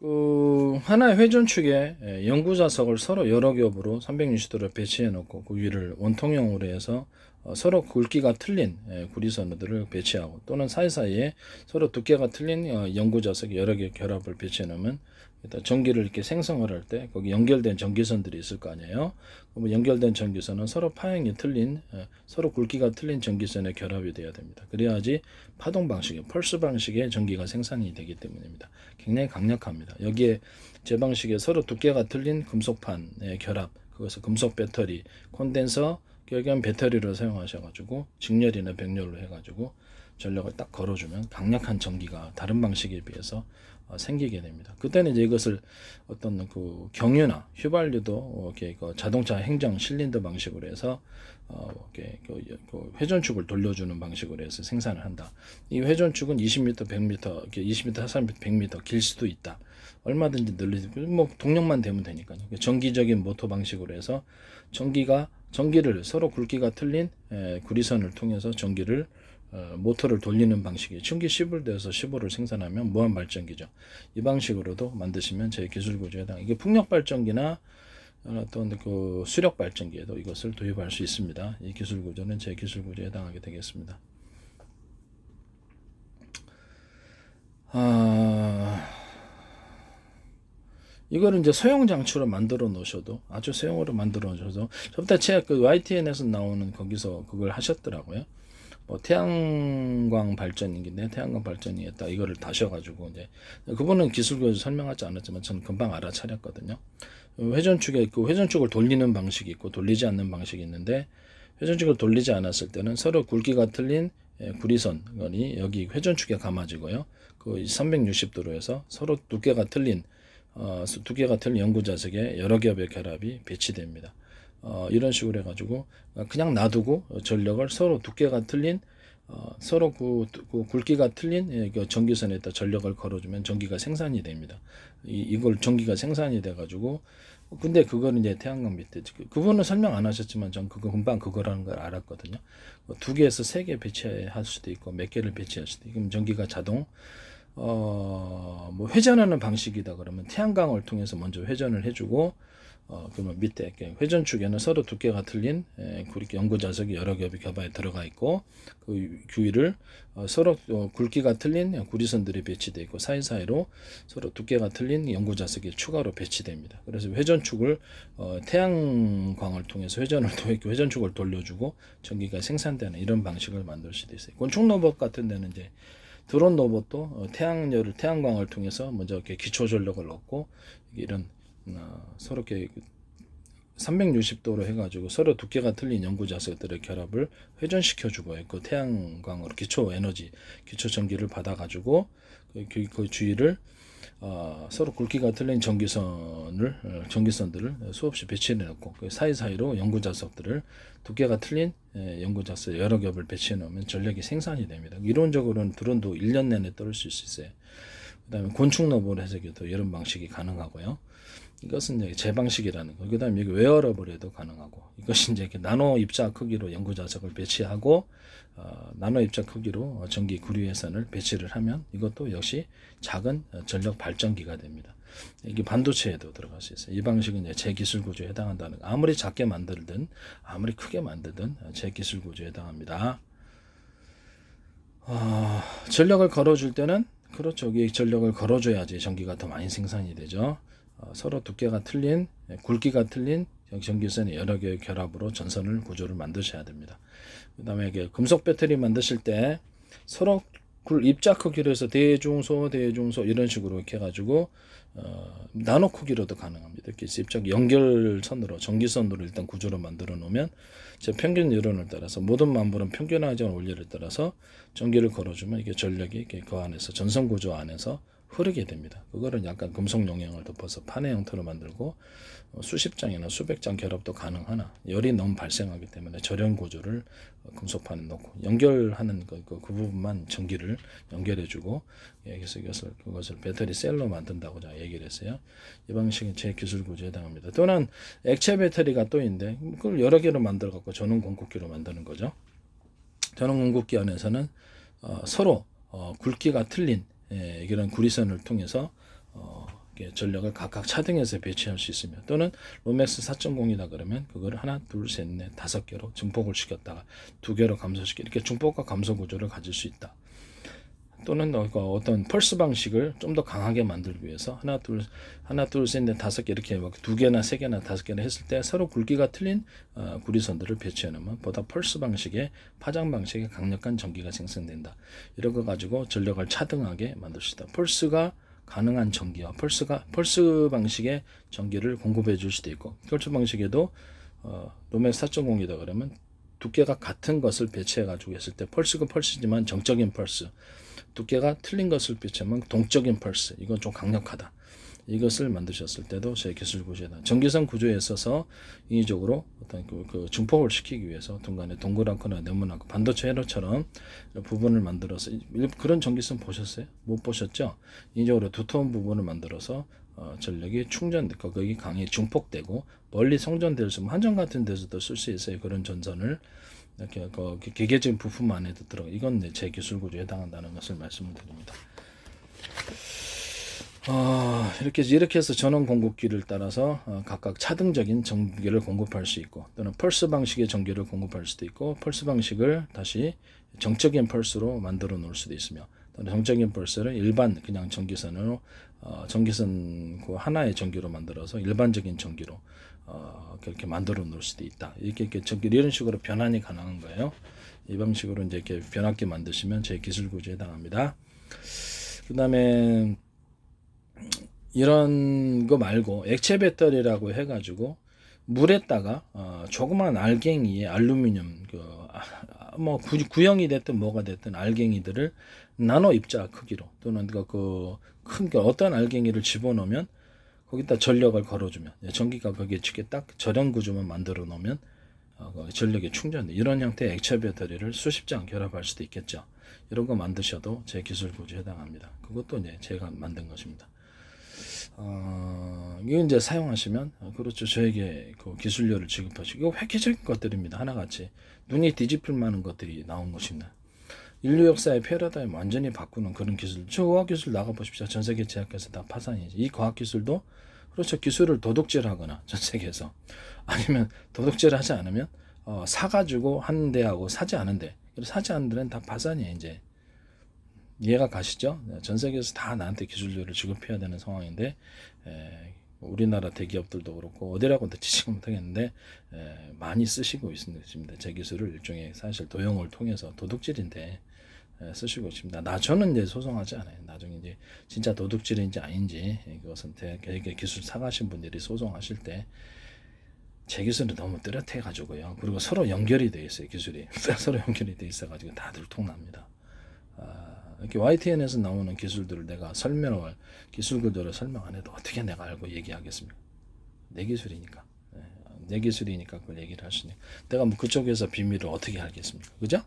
하나의 회전축에 연구 자석을 서로 여러 겹으로 360도로 배치해 놓고 그 위를 원통형으로 해서 서로 굵기가 틀린 구리선들을 배치하고, 또는 사이사이에 서로 두께가 틀린 연구 자석 여러 개 결합을 배치해 놓으면 일단 전기를 이렇게 생성을 할 때 거기 연결된 전기선들이 있을 거 아니에요. 그럼 연결된 전기선은 서로 파형이 틀린 서로 굵기가 틀린 전기선의 결합이 되어야 됩니다. 그래야지 파동 방식의 펄스 방식의 전기가 생산이 되기 때문입니다. 굉장히 강력합니다. 여기에 제 방식에 서로 두께가 틀린 금속판의 결합, 그것을 금속 배터리, 콘덴서, 결국엔 배터리를 사용하셔가지고 직렬이나 백렬로 해가지고 전력을 딱 걸어주면 강력한 전기가 다른 방식에 비해서 생기게 됩니다. 그때는 이제 이것을 어떤 그 경유나 휘발유도 이렇게 그 자동차 행정 실린더 방식으로 해서 이렇게 그 회전축을 돌려주는 방식으로 해서 생산을 한다. 이 회전축은 20m, 100m, 이렇게 20m, 40m, 100m 길 수도 있다. 얼마든지 늘리고 뭐 동력만 되면 되니까요. 정기적인 모터 방식으로 해서 전기를 서로 굵기가 틀린 구리선을 통해서 전기를 모터를 돌리는 방식이 충기 10V에서 15를 생산하면 무한 발전기죠. 이 방식으로도 만드시면 제 기술 구조에 해당. 이게 풍력 발전기나 어떤 그 수력 발전기에도 이것을 도입할 수 있습니다. 이 기술 구조는 제 기술 구조에 해당하게 되겠습니다. 이거를 이제 소형 장치로 만들어 놓으셔도, 아주 소형으로 만들어 놓으셔도, 저부터 제가 그 YTN에서 나오는 거기서 그걸 하셨더라고요. 뭐 태양광 발전기인데 태양광 발전이었다 이거를 다셔가지고, 이제 그분은 기술교에서 설명하지 않았지만 저는 금방 알아차렸거든요. 회전축에 그 회전축을 돌리는 방식이 있고 돌리지 않는 방식이 있는데, 회전축을 돌리지 않았을 때는 서로 굵기가 틀린 구리선이 여기 회전축에 감아지고요. 그 360도로 해서 서로 두께가 틀린 연구 자석에 여러 겹의 결합이 배치됩니다. 이런 식으로 해가지고 그냥 놔두고 전력을 서로 두께가 틀린 서로 그 굵기가 틀린 그 전기선에다 전력을 걸어주면 전기가 생산이 됩니다. 이걸 전기가 생산이 돼가지고, 근데 그거는 이제 태양광 밑에 그분은 설명 안 하셨지만 전 그거 금방 그거라는 걸 알았거든요. 2개에서 3개 배치할 수도 있고 몇 개를 배치할 수도 있고, 그럼 전기가 자동 뭐 회전하는 방식이다 그러면 태양광을 통해서 먼저 회전을 해주고, 그러면 밑에 회전축에는 서로 두께가 틀린 연구 자석이 여러 겹이 겹에 들어가 있고, 그 위를 서로 굵기가 틀린 구리선들이 배치되어 있고, 사이사이로 서로 두께가 틀린 연구 자석이 추가로 배치됩니다. 그래서 회전축을 태양광을 통해서 회전축을 돌려주고 전기가 생산되는 이런 방식을 만들 수도 있어요. 건축 로봇 같은 데는 이제 드론 로봇도 태양광을 통해서 먼저 이렇게 기초 전력을 얻고, 이런 서로 이렇게 360도로 해가지고 서로 두께가 틀린 연구 자석들의 결합을 회전시켜주고, 그 태양광으로 기초 에너지, 기초 전기를 받아가지고 그 주위를 서로 굵기가 틀린 전기선들을 수없이 배치해 놓고, 그 사이사이로 연구 자석들을 두께가 틀린 연구 자석 여러 겹을 배치해 놓으면 전력이 생산이 됩니다. 이론적으로는 드론도 1년 내내 떨을 수 있어요. 그다음에 곤충 로봇 해석에도 이런 방식이 가능하고요. 이것은 이제 제 방식이라는 거. 그다음에 여기 웨어러블에도 가능하고, 이것이 이제 나노 입자 크기로 연구 자석을 배치하고 나노 입자 크기로 전기 구리회선을 배치를 하면 이것도 역시 작은 전력 발전기가 됩니다. 이게 반도체에도 들어갈 수 있어요. 이 방식은 이제 제 기술 구조에 해당한다는 거. 아무리 작게 만들든 아무리 크게 만들든 제 기술 구조에 해당합니다. 전력을 걸어줄 때는, 그렇죠, 여기 전력을 걸어줘야지 전기가 더 많이 생산이 되죠. 서로 두께가 틀린 굵기가 틀린 전기선의 여러 개의 결합으로 전선을 구조를 만드셔야 됩니다. 그 다음에 금속 배터리 만드실 때 서로 입자 크기로 해서 대중소 이런 식으로 이렇게 해가지고 나노 크기로도 가능합니다. 이렇게 입자 연결선으로 전기선으로 일단 구조를 만들어 놓으면 제 평균 이론을 따라서 모든 만물은 평균하지 않은 원리를 따라서 전기를 걸어주면 이게 전력이 이렇게 그 안에서 전선 구조 안에서 흐르게 됩니다. 그거를 약간 금속 용량을 덮어서 판의 형태로 만들고 수십 장이나 수백 장 결합도 가능하나 열이 너무 발생하기 때문에 절연 구조를 금속판에 넣고 연결하는 그 부분만 전기를 연결해주고, 여기서 그것을 배터리 셀로 만든다고 제가 얘기를 했어요. 이 방식은 제 기술 구조에 해당합니다. 또는 액체 배터리가 또 있는데 그걸 여러 개로 만들어 갖고 전원 공급기로 만드는 거죠. 전원 공급기 안에서는 서로 굵기가 틀린 이런 구리선을 통해서 이렇게 전력을 각각 차등해서 배치할 수 있으며, 또는 로맥스 4.0이다 그러면 그걸 하나, 둘, 셋, 넷, 5개로 증폭을 시켰다가 2개로 감소시켜 이렇게 중폭과 감소 구조를 가질 수 있다. 또는 어떤 펄스 방식을 좀 더 강하게 만들기 위해서 하나, 둘, 셋, 넷, 5개 이렇게 막 2개나 3개나 5개나 했을 때 서로 굵기가 틀린 구리선들을 배치해 놓으면 보다 펄스 방식의 파장 방식의 강력한 전기가 생성된다. 이런 거 가지고 전력을 차등하게 만들 수 있다. 펄스가 가능한 전기와 펄스 방식의 전기를 공급해 줄 수도 있고, 펄스 방식에도 로맥스 4.0이다 그러면 두께가 같은 것을 배치해 가지고 했을 때 펄스가 펄스지만 정적인 펄스, 두께가 틀린 것을 배치하면 동적인 펄스, 이건 좀 강력하다. 이것을 만드셨을 때도 제 기술 구조에다 전기선 구조에 있어서 인위적으로 어떤 그 증폭을 시키기 위해서 중간에 동그랗거나 네모나고 반도체 회로처럼 부분을 만들어서, 그런 전기선 보셨어요? 못 보셨죠? 인위적으로 두터운 부분을 만들어서 전력이 충전되고 거기 강히 증폭되고 멀리 송전될 수 있는 한전 같은 데서도 쓸 수 있어요. 그런 전선을 이렇게 기계적인 부품 안에도 들어가. 이건 제 기술 구조에 해당한다는 것을 말씀을 드립니다. 이렇게 해서 전원 공급기를 따라서 각각 차등적인 전기를 공급할 수 있고, 또는 펄스 방식의 전기를 공급할 수도 있고, 펄스 방식을 다시 정적인 펄스로 만들어 놓을 수도 있으며, 또는 정적인 펄스를 일반 그냥 전기선으로 전기선 그 하나의 전기로 만들어서 일반적인 전기로 그렇게 만들어 놓을 수도 있다. 이렇게 전기 이런 식으로 변환이 가능한 거예요. 이 방식으로 이제 이렇게 변압기 만드시면 제 기술 구조에 해당합니다. 그다음에 이런 거 말고 액체 배터리라고 해가지고 물에다가 조그만 알갱이에 알루미늄 뭐 구형이 됐든 뭐가 됐든 알갱이들을 나노 입자 크기로, 또는 큰 어떤 알갱이를 집어넣으면 거기다 전력을 걸어주면 전기가 거기에 딱 절연 구조만 만들어 놓으면 전력이 충전돼. 이런 형태의 액체 배터리를 수십 장 결합할 수도 있겠죠. 이런 거 만드셔도 제 기술 구조에 해당합니다. 그것도 이제 제가 만든 것입니다. 이거 이제 사용하시면 그렇죠. 저에게 그 기술료를 지급하시고, 이거 획기적인 것들입니다. 하나같이 눈이 뒤집힐 만한 것들이 나온 것입니다. 인류 역사의 패러다임 완전히 바꾸는 그런 기술. 저 과학기술 나가보십시오. 전 세계 제약회사 다 파산이지. 이 과학기술도 그렇죠. 기술을 도둑질하거나 전 세계에서, 아니면 도둑질 하지 않으면 사가지고 하는 데하고 사지 않은 데, 사지 않은 데는 다 파산이에요. 이제 이해가 가시죠? 전 세계에서 다 나한테 기술료를 지급해야 되는 상황인데, 우리나라 대기업들도 그렇고 어디라고도 지금 못하겠는데 많이 쓰시고 있습니다. 제 기술을 일종의 사실 도용을 통해서 도둑질인데 쓰시고 있습니다. 저는 이제 소송하지 않아요. 나중에 이제 진짜 도둑질인지 아닌지 그것은 되게 기술 사가신 분들이 소송하실 때 제 기술이 너무 뚜렷해 가지고요. 그리고 서로 연결이 돼 있어요. 기술이 서로 연결이 돼 있어 가지고 다들 통납니다. 이렇게 YTN에서 나오는 기술들을 내가 설명을, 기술 구조를 설명 안 해도 어떻게 내가 알고 얘기하겠습니까? 내 기술이니까. 내 기술이니까 그걸 얘기를 할 수 있는. 내가 뭐 그쪽에서 비밀을 어떻게 알겠습니까? 그죠?